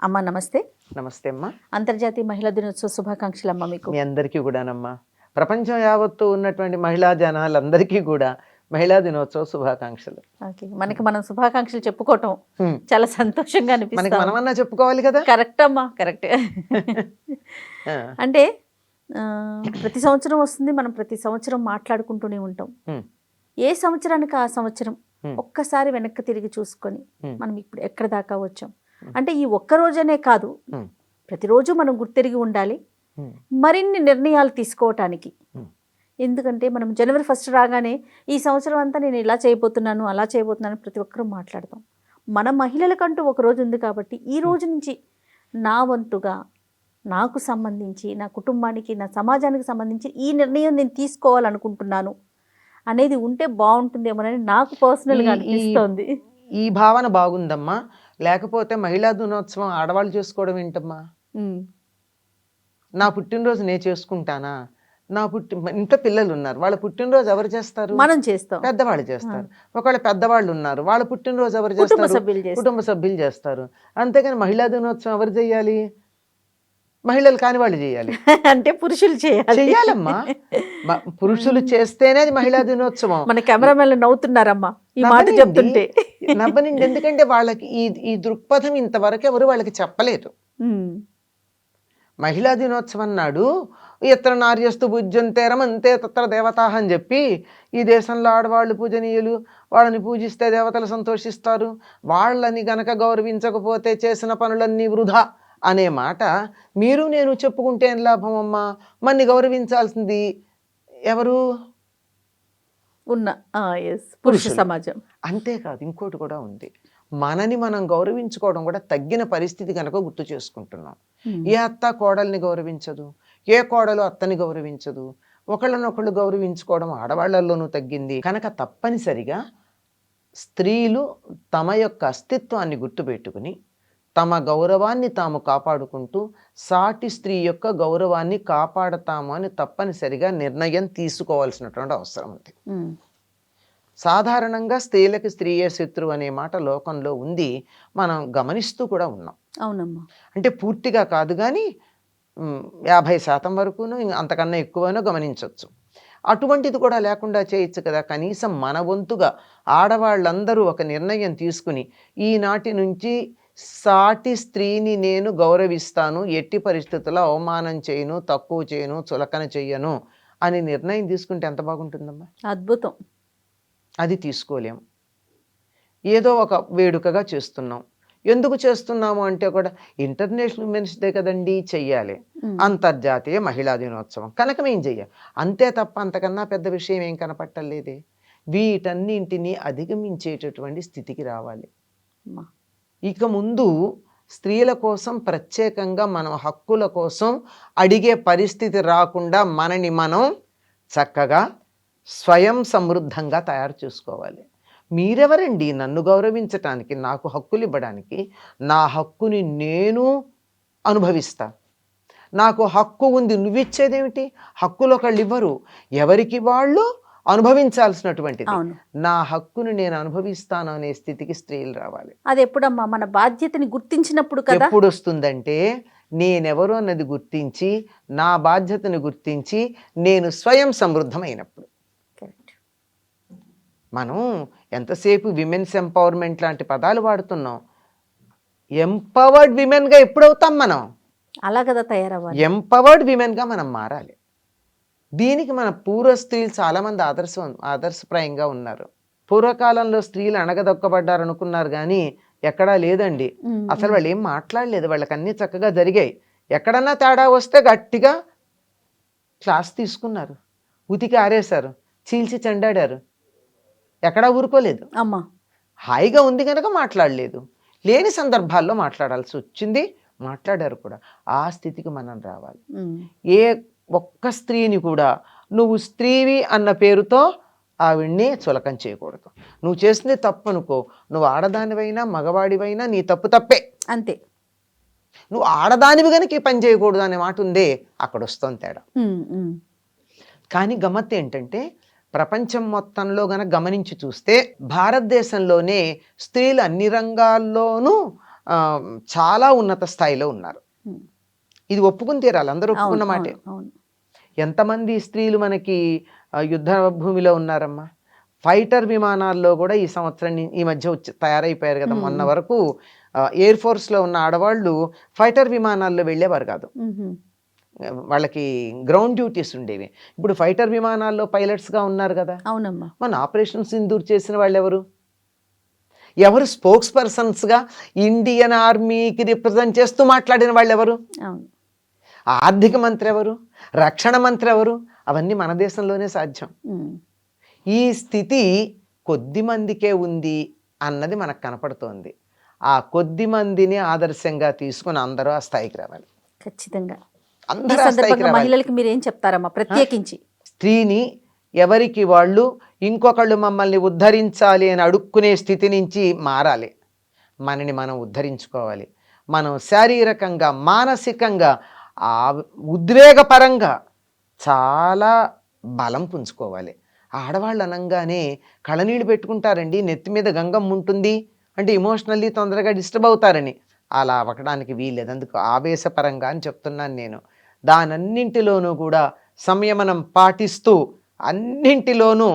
అమ్మ నమస్తే. నమస్తే అమ్మా. అంతర్జాతీయ మహిళా దినోత్సవ శుభాకాంక్షలు అమ్మ మీకు. మీ అందరికీ కూడానమ్మా. ప్రపంచం యావత్తు ఉన్నటువంటి మహిళా జనాలందరికీ కూడా మహిళా దినోత్సవ శుభాకాంక్షలు. ఓకే, మనకి మనం శుభాకాంక్షలు చెప్పుకోవటం చాలా సంతోషంగా మనకి అనిపిస్తుంది. మనమన్నా చెప్పుకోవాలి కదా. కరెక్ట్ అమ్మా, కరెక్ట్. అంటే ప్రతి సంవత్సరం వస్తుంది, మనం ప్రతి సంవత్సరం మాట్లాడుకుంటూనే ఉంటాం. ఏ సంవత్సరానికి ఆ సంవత్సరం ఒక్కసారి వెనక్కి తిరిగి చూసుకొని మనం ఇప్పుడు ఎక్కడ దాకా వచ్చాం అంటే ఈ ఒక్క రోజనే కాదు, ప్రతిరోజు మనం గుర్తిరిగి ఉండాలి మరిన్ని నిర్ణయాలు తీసుకోవటానికి. ఎందుకంటే మనం జనవరి 1 రాగానే ఈ సంవత్సరం అంతా నేను ఇలా చేయబోతున్నాను అలా చేయబోతున్నాను ప్రతి ఒక్కరూ మాట్లాడతాం. మన మహిళలకంటూ ఒక రోజు ఉంది కాబట్టి ఈ రోజు నుంచి నా వంతుగా నాకు సంబంధించి, నా కుటుంబానికి, నా సమాజానికి సంబంధించి ఈ నిర్ణయం నేను తీసుకోవాలనుకుంటున్నాను అనేది ఉంటే బాగుంటుందేమోనని నాకు పర్సనల్గా అనిపిస్తోంది. ఈ భావన బాగుందమ్మా. లేకపోతే మహిళా దినోత్సవం ఆడవాళ్ళు చేసుకోవడం ఏంటమ్మా? నా పుట్టినరోజు నేను చేసుకుంటానా? ఇంట్లో పిల్లలు ఉన్నారు, వాళ్ళ పుట్టినరోజు ఎవరు చేస్తారు? మనం చేస్తాం, పెద్దవాళ్ళు చేస్తారు. ఒకవేళ పెద్దవాళ్ళు ఉన్నారు, వాళ్ళ పుట్టినరోజు ఎవరు చేస్తారు? కుటుంబ సభ్యులు చేస్తారు. అంతేగాని మహిళా దినోత్సవం ఎవరు చేయాలి? మహిళలు కాని వాళ్ళు చేయాలి. అంటే పురుషులు చెయ్యాలమ్మా. పురుషులు చేస్తేనే అది మహిళా దినోత్సవం. మన కెమెరామెన్లు నవ్వుతున్నారమ్మా ఈ మాట చెప్తుంటే. నవ్వనండి, ఎందుకంటే వాళ్ళకి ఈ దృక్పథం ఇంతవరకు ఎవరు వాళ్ళకి చెప్పలేదు. మహిళా దినోత్సవం నాడు ఇతర నార్యస్తు భుజ్యంతే రమంతే తత్ర దేవతాహ అని చెప్పి ఈ దేశంలో ఆడవాళ్ళు పూజనీయులు, వాళ్ళని పూజిస్తే దేవతలు సంతోషిస్తారు, వాళ్ళని గనక గౌరవించకపోతే చేసిన పనులన్నీ వృధా అనే మాట మీరు నేను చెప్పుకుంటే ఏం లాభం అమ్మా? మన్ని గౌరవించాల్సింది ఎవరు? పురుష సమాజం. అంతేకాదు, ఇంకోటి కూడా ఉంది. మనని మనం గౌరవించుకోవడం కూడా తగ్గిన పరిస్థితి కనుక గుర్తు చేసుకుంటున్నాం. ఏ అత్త కోడల్ని గౌరవించదు, ఏ కోడలు అత్తని గౌరవించదు. ఒకళ్ళనొకళ్ళు గౌరవించుకోవడం ఆడవాళ్లలోనూ తగ్గింది కనుక తప్పనిసరిగా స్త్రీలు తమ యొక్క అస్తిత్వాన్ని గుర్తుపెట్టుకుని తమ గౌరవాన్ని తాము కాపాడుకుంటూ సాటి స్త్రీ యొక్క గౌరవాన్ని కాపాడతాము అని తప్పనిసరిగా నిర్ణయం తీసుకోవాల్సినటువంటి అవసరం ఉంది. సాధారణంగా స్త్రీలకు స్త్రీయే శత్రువు అనే మాట లోకంలో ఉంది, మనం గమనిస్తూ కూడా ఉన్నాం. అవునమ్మా. అంటే పూర్తిగా కాదు కానీ 50% వరకును అంతకన్నా ఎక్కువనో గమనించవచ్చు. అటువంటిది కూడా లేకుండా చేయొచ్చు కదా. కనీసం మన వంతుగా ఆడవాళ్ళందరూ ఒక నిర్ణయం తీసుకుని ఈనాటి నుంచి సాటి స్త్రీని నేను గౌరవిస్తాను, ఎట్టి పరిస్థితుల్లో అవమానం చేయను, తక్కువ చేయను, చులకన చెయ్యను అని నిర్ణయం తీసుకుంటే ఎంత బాగుంటుందమ్మా? అద్భుతం. అది తీసుకోలేము. ఏదో ఒక వేడుకగా చేస్తున్నాం. ఎందుకు చేస్తున్నాము అంటే కూడా ఇంటర్నేషనల్ ఉమెన్స్ డే కదండి, చెయ్యాలి. అంతర్జాతీయ మహిళా దినోత్సవం కనుక మేము చెయ్యాలి అంతే తప్ప అంతకన్నా పెద్ద విషయం ఏం కనపట్టలేదే. వీటన్నింటినీ అధిగమించేటటువంటి స్థితికి రావాలి. ఇక ముందు స్త్రీల కోసం ప్రత్యేకంగా మనం హక్కుల కోసం అడిగే పరిస్థితి రాకుండా మనని మనం చక్కగా స్వయం సమృద్ధంగా తయారు చేసుకోవాలి. మీరెవరండి నన్ను గౌరవించటానికి, నాకు హక్కులు ఇవ్వడానికి? నా హక్కుని నేను అనుభవిస్తా. నాకు హక్కు ఉంది, నువ్విచ్చేదేమిటి? హక్కులు ఒకళ్ళు ఇవ్వరు, ఎవరికి వాళ్ళు అనుభవించాల్సినటువంటిది. నా హక్కును నేను అనుభవిస్తాను అనే స్థితికి స్త్రీలు రావాలి. అది ఎప్పుడమ్మా? మన బాధ్యతని గుర్తించినప్పుడు కదా. ఎప్పుడు వస్తుందంటే నేనెవరు అన్నది గుర్తించి, నా బాధ్యతను గుర్తించి నేను స్వయం సమృద్ధమైనప్పుడు. మనం ఎంతసేపు విమెన్స్ ఎంపవర్మెంట్ లాంటి పదాలు వాడుతున్నాం. ఎంపవర్డ్ విమెన్గా ఎప్పుడవుతాం మనం? అలా కదా తయారవ్వాలి. ఎంపవర్డ్ విమెన్గా మనం మారాలి. దీనికి మన పూర్వ స్త్రీలు చాలామంది ఆదర్శప్రాయంగా ఉన్నారు. పూర్వకాలంలో స్త్రీలు అణగదొక్కబడ్డారు అనుకున్నారు కానీ ఎక్కడా లేదండి. అసలు వాళ్ళు ఏం మాట్లాడలేదు, వాళ్ళకి అన్నీ చక్కగా జరిగాయి. ఎక్కడన్నా తేడా వస్తే గట్టిగా క్లాస్ తీసుకున్నారు, ఉతికి ఆరేశారు, చీల్చి చెండాడారు, ఎక్కడా ఊరుకోలేదు. అమ్మా హాయిగా ఉంది కనుక మాట్లాడలేదు, లేని సందర్భాల్లో మాట్లాడాల్సి వచ్చింది, మాట్లాడారు కూడా. ఆ స్థితికి మనం రావాలి. ఏ ఒక్క స్త్రీని కూడా నువ్వు స్త్రీవి అన్న పేరుతో ఆవిడ్ని చులకం చేయకూడదు. నువ్వు చేసింది తప్పు అనుకో, నువ్వు ఆడదానివైనా మగవాడివైనా నీ తప్పు తప్పే, అంతే. నువ్వు ఆడదానివి కనుక ఈ పని చేయకూడదు అనే మాట ఉందే, అక్కడ వస్తుంది తేడా. ఉమ్, ఉమ్. కానీ గమ్మత్తు ఏంటంటే ప్రపంచం మొత్తంలో గనక గమనించి చూస్తే భారతదేశంలోనే స్త్రీలు అన్ని రంగాల్లోనూ చాలా ఉన్నత స్థాయిలో ఉన్నారు. ఇది ఒప్పుకుని తీరాలి, అందరూ ఒప్పుకున్న మాటే. ఎంతమంది స్త్రీలు మనకి యుద్ధ భూమిలో ఉన్నారమ్మా? ఫైటర్ విమానాల్లో కూడా ఈ సంవత్సరం ఈ మధ్య తయారైపోయారు కదా. మొన్న వరకు ఎయిర్ ఫోర్స్లో ఉన్న ఆడవాళ్ళు ఫైటర్ విమానాల్లో వెళ్ళేవారు కాదు, వాళ్ళకి గ్రౌండ్ డ్యూటీస్ ఉండేవి. ఇప్పుడు ఫైటర్ విమానాల్లో పైలట్స్గా ఉన్నారు కదా. అవునమ్మా. మన ఆపరేషన్ సింధూర్ చేసిన వాళ్ళు ఎవరు స్పోక్స్ పర్సన్స్గా ఇండియన్ ఆర్మీకి రిప్రజెంట్ చేస్తూ మాట్లాడిన వాళ్ళు ఎవరు? ఆర్థిక మంత్రి ఎవరు? రక్షణ మంత్రి ఎవరు? అవన్నీ మన దేశంలోనే సాధ్యం. ఈ స్థితి కొద్ది మందికే ఉంది అన్నది మనకు కనపడుతోంది. ఆ కొద్ది మందిని ఆదర్శంగా తీసుకుని అందరూ ఆ స్థాయికి రావాలి. ఖచ్చితంగా. అందరూ మహిళలకు మీరు ఏం చెప్తారమ్మా ప్రత్యేకించి? స్త్రీని ఎవరికి వాళ్ళు ఇంకొకళ్ళు మమ్మల్ని ఉద్ధరించాలి అని అడుక్కునే స్థితి నుంచి మారాలి. మనని మనం ఉద్ధరించుకోవాలి. మనం శారీరకంగా, మానసికంగా, ఉద్వేగపరంగా చాలా బలం పుంజుకోవాలి. ఆడవాళ్ళు అనగానే కళ్ళనీళ్ళు పెట్టుకుంటారండి, నెత్తి మీద గంగమ్మ ఉంటుంది అంటే ఎమోషనల్లీ తొందరగా డిస్టర్బ్ అవుతారని. అలా అవ్వడానికి వీల్లేదు. అందుకు ఆవేశపరంగా అని చెప్తున్నాను నేను. దానన్నింటిలోనూ కూడా సంయమనం పాటిస్తూ అన్నింటిలోనూ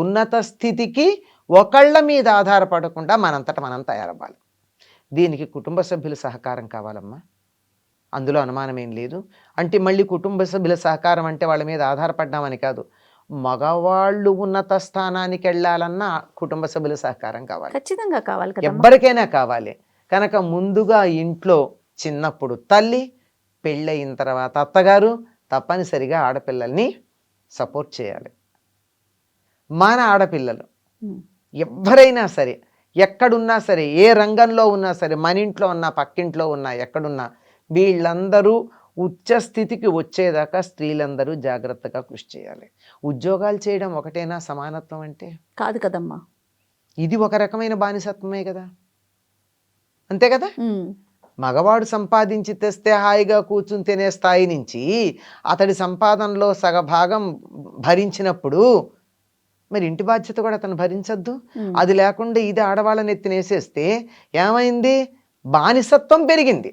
ఉన్నత స్థితికి ఒకళ్ళ మీద ఆధారపడకుండా మనంతట మనం తయారవ్వాలి. దీనికి కుటుంబ సభ్యుల సహకారం కావాలమ్మా, అందులో అనుమానమేం లేదు. అంటే మళ్ళీ కుటుంబ సభ్యుల సహకారం అంటే వాళ్ళ మీద ఆధారపడ్డామని కాదు, మగవాళ్ళు ఉన్నత స్థానానికి వెళ్ళాలన్నా కుటుంబ సభ్యుల సహకారం కావాలి, ఖచ్చితంగా కావాలి, ఎవ్వరికైనా కావాలి. కనుక ముందుగా ఇంట్లో చిన్నప్పుడు తల్లి, పెళ్ళయిన తర్వాత అత్తగారు తప్పనిసరిగా ఆడపిల్లల్ని సపోర్ట్ చేయాలి. మన ఆడపిల్లలు ఎవరైనా సరే, ఎక్కడున్నా సరే, ఏ రంగంలో ఉన్నా సరే, మన ఇంట్లో ఉన్నా, పక్కింట్లో ఉన్నా, ఎక్కడున్నా, వీళ్ళందరూ ఉచ్చ స్థితికి వచ్చేదాకా స్త్రీలందరూ జాగ్రత్తగా కృషి చేయాలి. ఉద్యోగాలు చేయడం ఒకటేనా సమానత్వం అంటే? కాదు కదమ్మా. ఇది ఒక రకమైన బానిసత్వమే కదా, అంతే కదా. మగవాడు సంపాదించి తెస్తే హాయిగా కూర్చుని తినే స్థాయి నుంచి అతడి సంపాదనలో సగభాగం భరించినప్పుడు మరి ఇంటి బాధ్యత కూడా అతను భరించద్దు. అది లేకుండా ఇది ఆడవాళ్ళని ఎత్తినేసేస్తే ఏమైంది? బానిసత్వం పెరిగింది.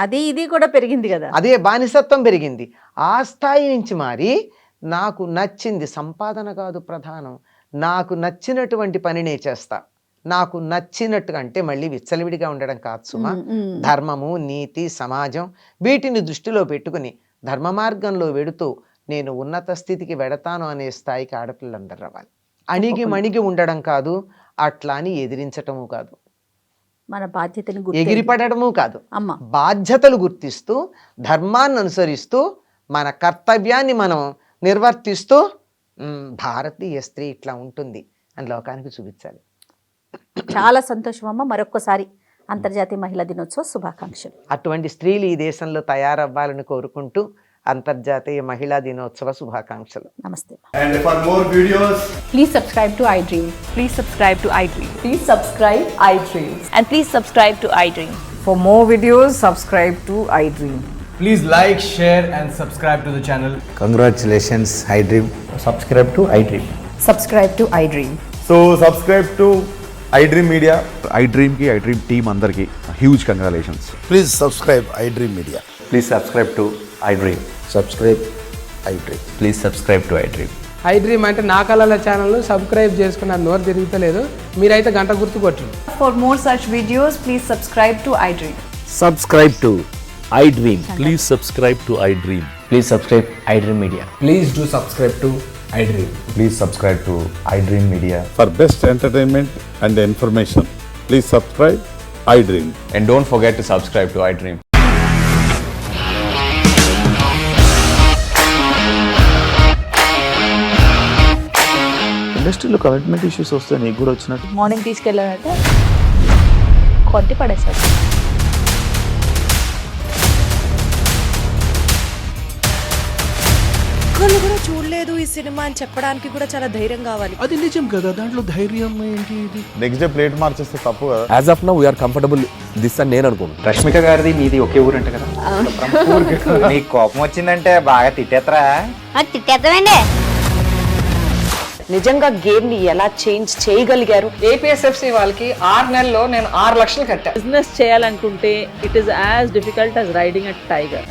అది ఇది కూడా పెరిగింది కదా. అదే బానిసత్వం పెరిగింది. ఆ స్థాయి నుంచి మారి నాకు నచ్చింది, సంపాదన కాదు ప్రధానం, నాకు నచ్చినటువంటి పనినే చేస్తా, నాకు నచ్చినట్టుగా, అంటే మళ్ళీ విచ్చలవిడిగా ఉండడం కాదు సుమా. ధర్మము, నీతి, సమాజం వీటిని దృష్టిలో పెట్టుకుని ధర్మ మార్గంలో వెడుతూ నేను ఉన్నత స్థితికి వెడతాను అనే స్థాయికి ఆడపిల్లందరూ రావాలి. అణిగి మణిగి ఉండడం కాదు, అట్లా అని ఎదిరించటము కాదు, మన బాధ్యతను ఎగిరిపడము కాదు, బాధ్యతలు గుర్తిస్తూ ధర్మాన్ని అనుసరిస్తూ మన కర్తవ్యాన్ని మనం నిర్వర్తిస్తూ భారతీయ స్త్రీ ఇట్లా ఉంటుంది అని లోకానికి చూపించాలి. చాలా సంతోషం అమ్మ. మరొక్కసారి అంతర్జాతీయ మహిళా దినోత్సవ శుభాకాంక్షలు. అటువంటి స్త్రీలు ఈ దేశంలో తయారవ్వాలని కోరుకుంటూ అంతర్జాతీయ మహిళా దినోత్సవ శుభాకాంక్షలు. నమస్తే. And for more videos, please subscribe to iDream. Please subscribe to iDream. Please subscribe iDream. And please subscribe to iDream. For more videos, subscribe to iDream. please like, share and subscribe to the channel. Congratulations, iDream. Subscribe to iDream. Subscribe to iDream. So subscribe to iDream Media. iDream ki iDream team andarki huge congratulations. Please subscribe iDream Media. Please subscribe to iDream. Subscribe iDream. Please subscribe to iDream. iDream అంటే నా కళల channel subscribe చేసుకున్న నోరు తిరుగుతలేదు, మీరైతే గంట గుర్తు కొట్టండి. For more such videos, please subscribe to iDream. Subscribe to iDream. Please subscribe to iDream. Please subscribe iDream Media. Please do subscribe to iDream. Please subscribe to iDream Media. For best entertainment and information, please subscribe iDream. And don't forget to subscribe to iDream. ఇండస్ట్రీలో commitment issues వస్తే నీకు కూడా వచ్చినట్టు? Morning తీసుకెళ్ళాలంటే కొట్టి పడేసాడు. ఒక్కళ్ళు కూడా చూడలేదు ఈ సినిమా అని చెప్పడానికి కూడా చాలా ధైర్యం కావాలి. అది నిజం కదా, దాంట్లో ధైర్యం ఏంటి? ఇది నెక్స్ట్ డే ప్లేట్ మార్చేస్తే తప్పు కదా. As of now we are comfortable this అని నేను అనుకుంటున్నాను. రష్మిక గారిది మీది ఒకే ఊరంట కదా. నీకు కోపం వచ్చిందంటే బాగా తిట్టేత్తరా? తిట్టేద్దామండి. నిజంగా గేమ్ ని ఎలా చేంజ్ చేయగలిగారు? ఏపీఎస్ఎఫ్సి వాళ్ళకి 6 నెలల్లో నేను 6 లక్షలు కట్టా. బిజినెస్ చేయాలనుకుంటే it is as difficult as riding a tiger.